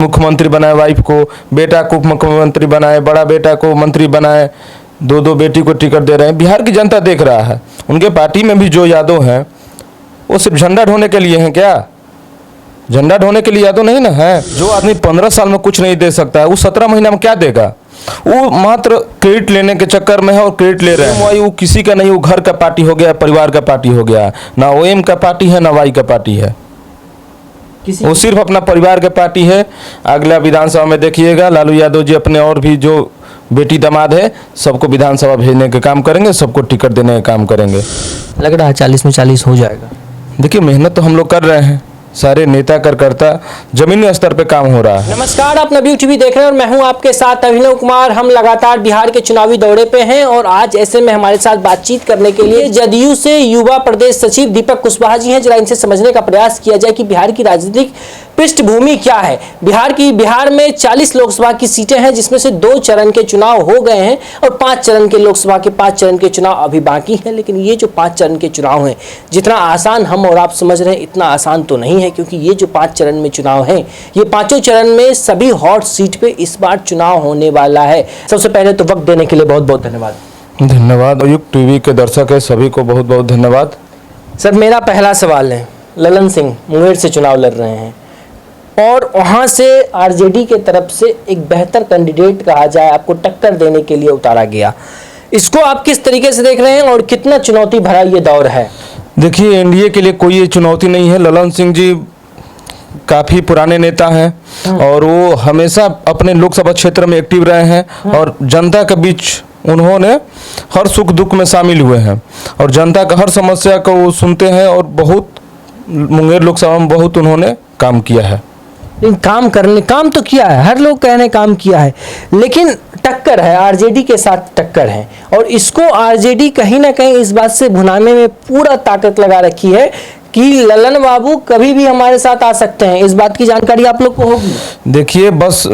मुख्यमंत्री बनाए वाइफ को, बेटा को मुख्यमंत्री बनाए, बड़ा बेटा को मंत्री बनाए, दो दो बेटी को टिकट दे रहे हैं। बिहार की जनता देख रहा है। उनके पार्टी में भी जो यादव हैं वो सिर्फ झंडा ढोने के लिए हैं क्या? झंडा ढोने के लिए यादव नहीं ना है। जो आदमी 15 साल में कुछ नहीं दे सकता है वो 17 महीना में क्या देगा? वो मात्र क्रेडिट लेने के चक्कर में है और क्रेडिट ले रहे हैं। वो किसी का नहीं, वो घर का पार्टी हो गया, परिवार का पार्टी हो गया, ना ओएम का पार्टी है ना वाई का पार्टी है, वो सिर्फ अपना परिवार का पार्टी है। अगला विधानसभा में देखिएगा लालू यादव जी अपने और भी जो बेटी दामाद है सबको विधानसभा भेजने का काम करेंगे, सबको टिकट देने का काम करेंगे। लग रहा है 40 में 40 हो जाएगा। देखिए मेहनत तो हम लोग कर रहे हैं, सारे नेता कार्यकर्ता जमीनी स्तर पे काम हो रहा है। नमस्कार, आप नवयुग टीवी देख रहे हैं और मैं हूं आपके साथ अभिनव कुमार। हम लगातार बिहार के चुनावी दौरे पे हैं और आज ऐसे में हमारे साथ बातचीत करने के लिए जदयू से युवा प्रदेश सचिव दीपक कुशवाहा जी हैं। जरा इनसे समझने का प्रयास किया जाए कि बिहार की राजनीतिक पृष्ठभूमि क्या है। बिहार में 40 लोकसभा की सीटें हैं जिसमें से 2 चरण के चुनाव हो गए हैं और 5 चरण के लोकसभा के 5 चरण के चुनाव अभी बाकी हैं। लेकिन ये जो 5 चरण के चुनाव हैं, जितना आसान हम और आप समझ रहे हैं इतना आसान तो नहीं है, क्योंकि ये जो 5 चरण में चुनाव हैं, ये पांचों चरण में सभी हॉट सीट पे इस बार चुनाव होने वाला है। सबसे पहले तो वक्त देने के लिए बहुत बहुत धन्यवाद। धन्यवाद। युग टीवी के दर्शक है सभी को बहुत बहुत धन्यवाद। सर, मेरा पहला सवाल है, ललन सिंह मुंगेर से चुनाव लड़ रहे हैं और वहां से आरजेडी के तरफ से एक बेहतर कैंडिडेट कहा जाए आपको टक्कर देने के लिए उतारा गया। इसको आप किस तरीके से देख रहे हैं और कितना चुनौती भरा ये दौर है? देखिए एनडीए के लिए कोई ये चुनौती नहीं है। ललन सिंह जी काफ़ी पुराने नेता हैं और वो हमेशा अपने लोकसभा क्षेत्र में एक्टिव रहे हैं और जनता के बीच उन्होंने हर सुख दुख में शामिल हुए हैं और जनता का हर समस्या को वो सुनते हैं और बहुत मुंगेर लोकसभा में बहुत उन्होंने काम किया है। काम तो किया है, हर लोग कह रहे हैं काम किया है, लेकिन टक्कर है, आरजेडी के साथ टक्कर है और इसको आरजेडी कहीं ना कहीं इस बात से भुनाने में पूरा ताकत लगा रखी है कि ललन बाबू कभी भी हमारे साथ आ सकते हैं। इस बात की जानकारी आप लोग को होगी। देखिए बस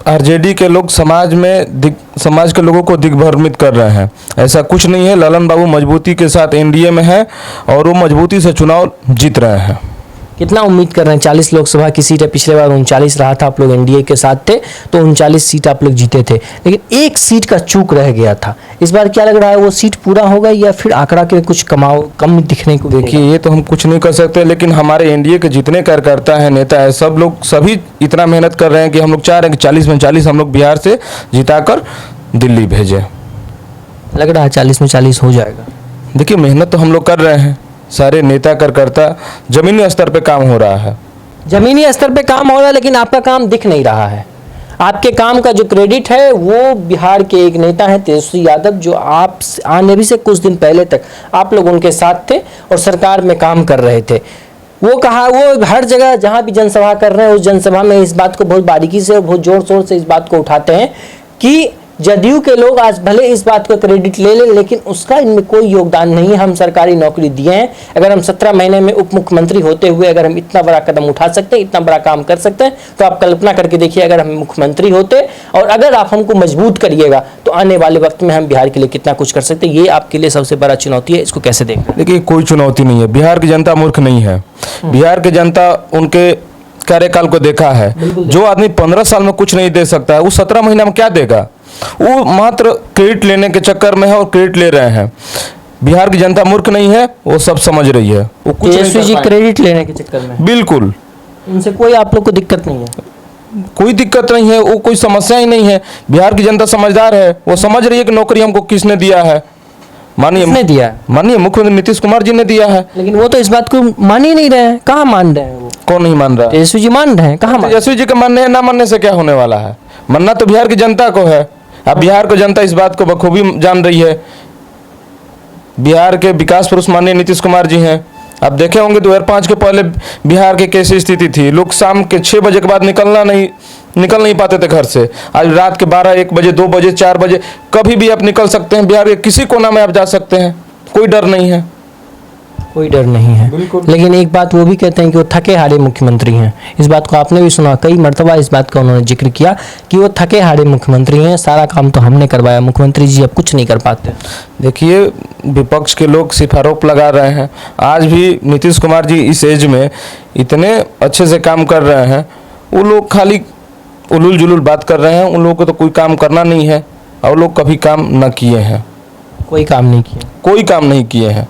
आरजेडी के लोग समाज के लोगों को दिग्भ्रमित कर रहे हैं, ऐसा कुछ नहीं है। ललन बाबू मजबूती के साथ एनडीए में है और वो मजबूती से चुनाव जीत रहे हैं। कितना उम्मीद कर रहे हैं? 40 लोकसभा की सीट है, पिछले बार 39 रहा था, आप लोग एनडीए के साथ थे तो 39 सीट आप लोग जीते थे, लेकिन एक सीट का चूक रह गया था। इस बार क्या लग रहा है, वो सीट पूरा होगा या फिर आंकड़ा के कुछ कम दिखने को? देखिए ये तो हम कुछ नहीं कर सकते, लेकिन हमारे एनडीए के जितने कार्यकर्ता हैं, नेता है, सभी इतना मेहनत कर रहे हैं कि हम लोग चाह रहे हैं कि 40 में 40 हम लोग बिहार से जिताकर दिल्ली भेजें। लग रहा है 40 में 40 हो जाएगा। देखिए मेहनत तो हम लोग कर रहे हैं, सारे नेता कार्यकर्ता जमीनी स्तर पे काम हो रहा है। जमीनी स्तर पे काम हो रहा है, लेकिन आपका काम दिख नहीं रहा है। आपके काम का जो क्रेडिट है वो बिहार के एक नेता हैं तेजस्वी यादव, जो आप आने भी से कुछ दिन पहले तक आप लोग उनके साथ थे और सरकार में काम कर रहे थे। वो हर जगह जहां भी जनसभा कर रहे हैं उस जनसभा में इस बात को बहुत बारीकी से और बहुत जोर शोर से इस बात को उठाते हैं कि जदयू के लोग आज भले इस बात का क्रेडिट ले लें, लेकिन उसका इनमें कोई योगदान नहीं है। हम सरकारी नौकरी दिए हैं, अगर हम 17 महीने में उप मुख्यमंत्री होते हुए अगर हम इतना बड़ा कदम उठा सकते हैं, इतना बड़ा काम कर सकते हैं, तो आप कल्पना करके देखिए अगर हम मुख्यमंत्री होते और अगर आप हमको मजबूत करिएगा तो आने वाले वक्त में हम बिहार के लिए कितना कुछ कर सकते हैं। ये आपके लिए सबसे बड़ा चुनौती है, इसको कैसे देख रहे हैं? देखिए कोई चुनौती नहीं है, बिहार की जनता मूर्ख नहीं है। बिहार की जनता उनके कार्यकाल को देखा है। जो आदमी 15 साल में कुछ नहीं दे सकता है वो 17 महीना में क्या देगा? वो मात्र क्रेडिट लेने के चक्कर में है और क्रेडिट ले रहे हैं। बिहार की जनता मूर्ख नहीं है, वो सब समझ रही है। वो कुछ तेजस्वी जी क्रेडिट लेने के चक्कर में? बिल्कुल, इनसे कोई आप लोग को दिक्कत नहीं है? कोई दिक्कत नहीं है, वो कोई समस्या ही नहीं है। बिहार की जनता समझदार है, वो समझ रही है कि नौकरी हमको किसने दिया है। मानिए मुख्यमंत्री नीतीश कुमार जी ने दिया है। लेकिन वो तो इस बात को मान ही नहीं रहे हैं। कहाँ मान रहे हैं? वो कौन नहीं मान रहा? तेजस्वी जी मान रहे हैं। कहाँ? तेजस्वी जी के मानने हैं, ना मानने से क्या होने वाला है? मानना तो बिहार की जनता को है। अब बिहार को जनता इस बात को बखूबी जान रही है। बिहार के विकास पुरुष माननीय नीतीश कुमार जी हैं। आप देखे होंगे 2005 के पहले बिहार की कैसी स्थिति थी। लोग शाम के 6 बजे के बाद निकल नहीं पाते थे घर से। आज रात के 12, 1 बजे, 2 बजे, 4 बजे कभी भी आप निकल सकते हैं। बिहार के किसी कोना में आप जा सकते हैं, कोई डर नहीं है। कोई डर नहीं है। लेकिन एक बात वो भी कहते हैं कि वो थके हारे मुख्यमंत्री हैं। इस बात को आपने भी सुना, कई मर्तबा इस बात का उन्होंने जिक्र किया कि वो थके हारे मुख्यमंत्री हैं, सारा काम तो हमने करवाया, मुख्यमंत्री जी अब कुछ नहीं कर पाते। देखिए विपक्ष के लोग सिर्फ आरोप लगा रहे हैं। आज भी नीतीश कुमार जी इस एज में इतने अच्छे से काम कर रहे हैं वो लोग खाली उलूल जुलूल बात कर रहे हैं। उन लोगों को तो कोई काम करना नहीं है और लोग कभी काम न किए हैं, कोई काम नहीं किया, कोई काम नहीं किए हैं।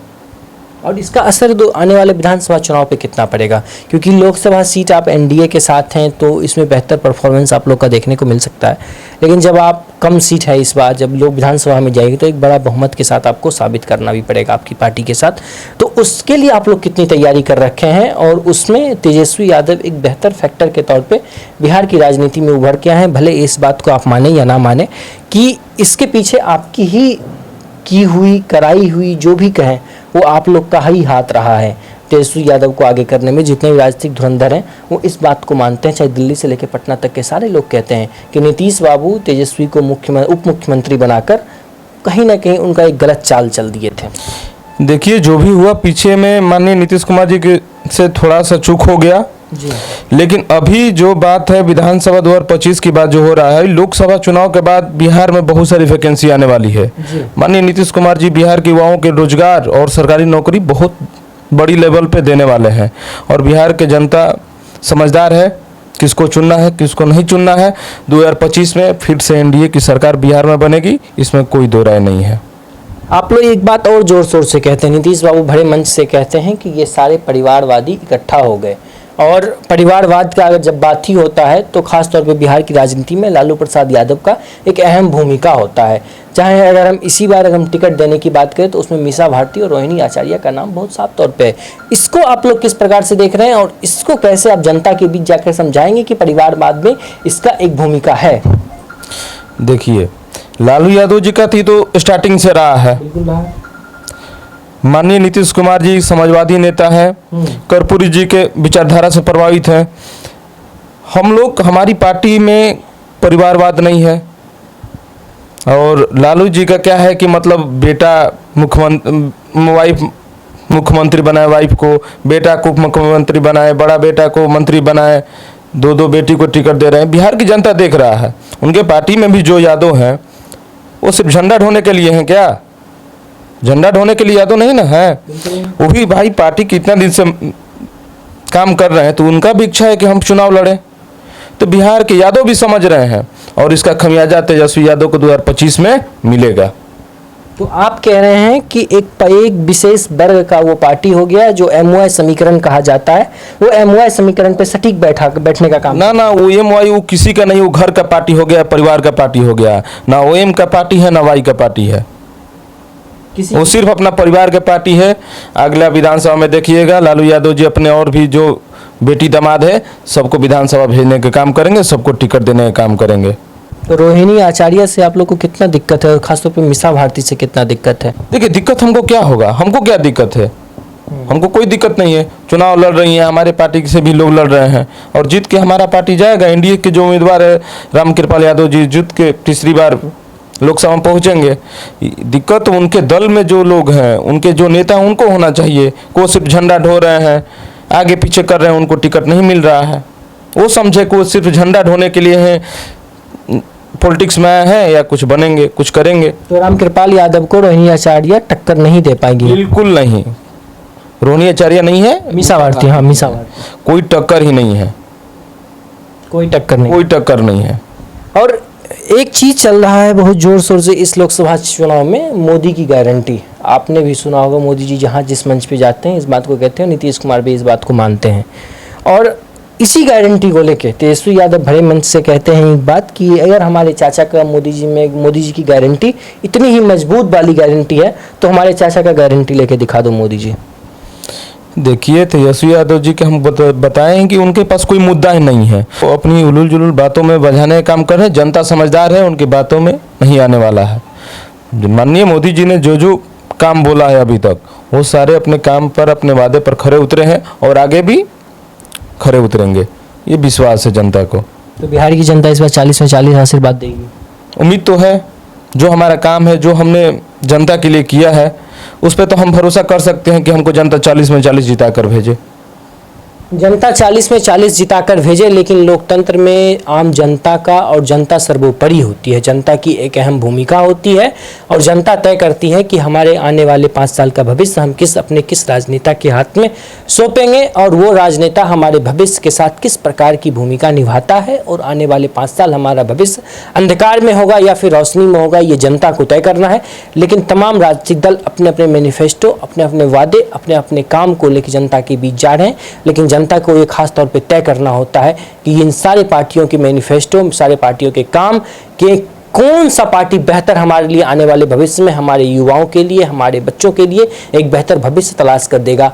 और इसका असर आने वाले विधानसभा चुनाव पे कितना पड़ेगा? क्योंकि लोकसभा सीट आप एनडीए के साथ हैं तो इसमें बेहतर परफॉर्मेंस आप लोग का देखने को मिल सकता है, लेकिन जब आप कम सीट है इस बार, जब लोग विधानसभा में जाएंगे तो एक बड़ा बहुमत के साथ आपको साबित करना भी पड़ेगा आपकी पार्टी के साथ। तो उसके लिए आप लोग कितनी तैयारी कर रखे हैं और उसमें तेजस्वी यादव एक बेहतर फैक्टर के तौर पर बिहार की राजनीति में उभर के आए हैं? भले इस बात को आप माने या ना माने कि इसके पीछे आपकी ही की हुई कराई हुई जो भी कहें वो आप लोग का ही हाथ रहा है तेजस्वी यादव को आगे करने में। जितने भी राजनीतिक धुरंधर हैं वो इस बात को मानते हैं, चाहे दिल्ली से लेकर पटना तक के सारे लोग कहते हैं कि नीतीश बाबू तेजस्वी को उप मुख्यमंत्री बनाकर कहीं ना कहीं उनका एक गलत चाल चल दिए थे। देखिए, जो भी हुआ पीछे में माननीय नीतीश कुमार जी के से थोड़ा सा चूक हो गया जी। लेकिन अभी जो बात है विधानसभा 2025 की बात जो हो रहा है, लोकसभा चुनाव के बाद बिहार में बहुत सारी वैकेंसी आने वाली है। माननीय नीतीश कुमार जी बिहार के युवाओं के रोजगार और सरकारी नौकरी बहुत बड़ी लेवल पे देने वाले हैं और बिहार के जनता समझदार है, किसको चुनना है किसको नहीं चुनना है। 2025 में फिर से एनडीए की सरकार बिहार में बनेगी, इसमें कोई दो राय नहीं है। आप लोग एक बात और जोर शोर से कहते हैं, नीतीश बाबू बड़े मंच से कहते हैं कि ये सारे परिवारवादी इकट्ठा हो गए, और परिवारवाद का अगर जब बात ही होता है तो खास तौर पे बिहार की राजनीति में लालू प्रसाद यादव का एक अहम भूमिका होता है। चाहे अगर हम इसी बार हम टिकट देने की बात करें तो उसमें मीसा भारती और रोहिणी आचार्य का नाम बहुत साफ तौर पे है। इसको आप लोग किस प्रकार से देख रहे हैं और इसको कैसे आप जनता के बीच जाकर समझाएंगे कि परिवारवाद में इसका एक भूमिका है? देखिए, लालू यादव जी का थी तो स्टार्टिंग से रहा है। माननीय नीतीश कुमार जी समाजवादी नेता हैं, कर्पूरी जी के विचारधारा से प्रभावित हैं। हम लोग, हमारी पार्टी में परिवारवाद नहीं है। और लालू जी का क्या है कि मतलब बेटा वाइफ मुख्यमंत्री बनाए, वाइफ को, बेटा को मुख्यमंत्री बनाए, बड़ा बेटा को मंत्री बनाए, दो बेटी को टिकट दे रहे हैं। बिहार की जनता देख रहा है। उनके पार्टी में भी जो यादव हैं वो सिर्फ झंडा ढोने के लिए हैं क्या? झंडा ढोने के लिए यादव नहीं ना है। वही भाई पार्टी कितना दिन से काम कर रहे हैं तो उनका भी इच्छा है कि हम चुनाव लड़ें। तो बिहार के यादव भी समझ रहे हैं और इसका खमियाजा तेजस्वी यादव को 2025 में मिलेगा। तो आप कह रहे हैं कि एक विशेष वर्ग का वो पार्टी हो गया जो एमओआई समीकरण कहा जाता है, वो एमओआई समीकरण पे सटीक बैठने का काम। ना वो एमओआई वो किसी का नहीं, वो घर का पार्टी हो गया, परिवार का पार्टी हो गया। ना वो एम का पार्टी है ना वाई का पार्टी है, वो सिर्फ अपना परिवार का पार्टी है। अगला विधानसभा में देखिएगा लालू यादव जी अपने और भी जो बेटी दामाद है सबको विधानसभा भेजने का काम करेंगे, सबको टिकट देने का काम करेंगे। तो रोहिणी आचार्य से आप लोग को कितना दिक्कत है और खासतौर पे मीसा भारती से कितना दिक्कत है? देखिए, दिक्कत हमको क्या होगा, हमको क्या दिक्कत है? हमको कोई दिक्कत नहीं है। चुनाव लड़ रही हैं, हमारे पार्टी से भी लोग लड़ रहे हैं और जीत के हमारा पार्टी जाएगा। एनडीए के जो उम्मीदवार है रामकृपाल यादव जी जीत के तीसरी बार लोकसभा में पहुंचेंगे। दिक्कत उनके दल में जो लोग हैं, उनके जो नेता उनको होना चाहिए। को सिर्फ झंडा ढो रहे हैं, आगे पीछे कर रहे हैं, उनको टिकट नहीं मिल रहा है। वो समझे को सिर्फ झंडा ढोने के लिए हैं, पॉलिटिक्स में आए हैं या कुछ बनेंगे, कुछ करेंगे। तो रामकृपाल यादव को रोहिणी आचार्य टक्कर नहीं दे पाएंगी? बिल्कुल नहीं। रोहिणी आचार्य नहीं है, मीसा भारती, हाँ मीसा भारती, कोई टक्कर ही नहीं है, कोई टक्कर नहीं, कोई टक्कर नहीं है। और एक चीज चल रहा है बहुत जोर शोर से इस लोकसभा चुनाव में, मोदी की गारंटी। आपने भी सुना होगा, मोदी जी जहां जिस मंच पे जाते हैं इस बात को कहते हैं, नीतीश कुमार भी इस बात को मानते हैं। और इसी गारंटी को लेके तेजस्वी यादव बड़े मंच से कहते हैं एक बात कि अगर हमारे चाचा का मोदी जी की गारंटी इतनी ही मजबूत वाली गारंटी है तो हमारे चाचा का गारंटी लेके दिखा दो मोदी जी। देखिए, तेजस्वी यादव जी के हम बताएं कि उनके पास कोई मुद्दा ही नहीं है। वो अपनी उलूल जुलूल बातों में बजाने का काम कर रहे हैं। जनता समझदार है, उनकी बातों में नहीं आने वाला है। माननीय मोदी जी ने जो काम बोला है अभी तक, वो सारे अपने काम पर, अपने वादे पर खरे उतरे हैं और आगे भी खरे उतरेंगे, ये विश्वास है जनता को। तो बिहार की जनता इस बार 40 में 40 आशीर्वाद देगी? उम्मीद तो है। जो हमारा काम है, जो हमने जनता के लिए किया है, उस पर तो हम भरोसा कर सकते हैं कि हमको जनता 40 में 40 जिता कर भेजे। जनता 40 में 40 जिताकर भेजे, लेकिन लोकतंत्र में आम जनता का और जनता सर्वोपरि होती है। जनता की एक अहम भूमिका होती है और जनता तय करती है कि हमारे आने वाले 5 साल का भविष्य हम किस राजनेता के हाथ में सौंपेंगे और वो राजनेता हमारे भविष्य के साथ किस प्रकार की भूमिका निभाता है और आने वाले 5 साल हमारा भविष्य अंधकार में होगा या फिर रोशनी में होगा, ये जनता को तय करना है। लेकिन तमाम राजनीतिक दल अपने अपने मैनिफेस्टो, अपने अपने वादे, अपने अपने काम को लेकर जनता के बीच जा रहे हैं, लेकिन जनता को ये खास तौर पे तय करना होता है कि इन सारे पार्टियों के मैनिफेस्टो, सारे पार्टियों के काम के कौन सा पार्टी बेहतर हमारे लिए आने वाले भविष्य में, हमारे युवाओं के लिए, हमारे बच्चों के लिए एक बेहतर भविष्य तलाश कर देगा।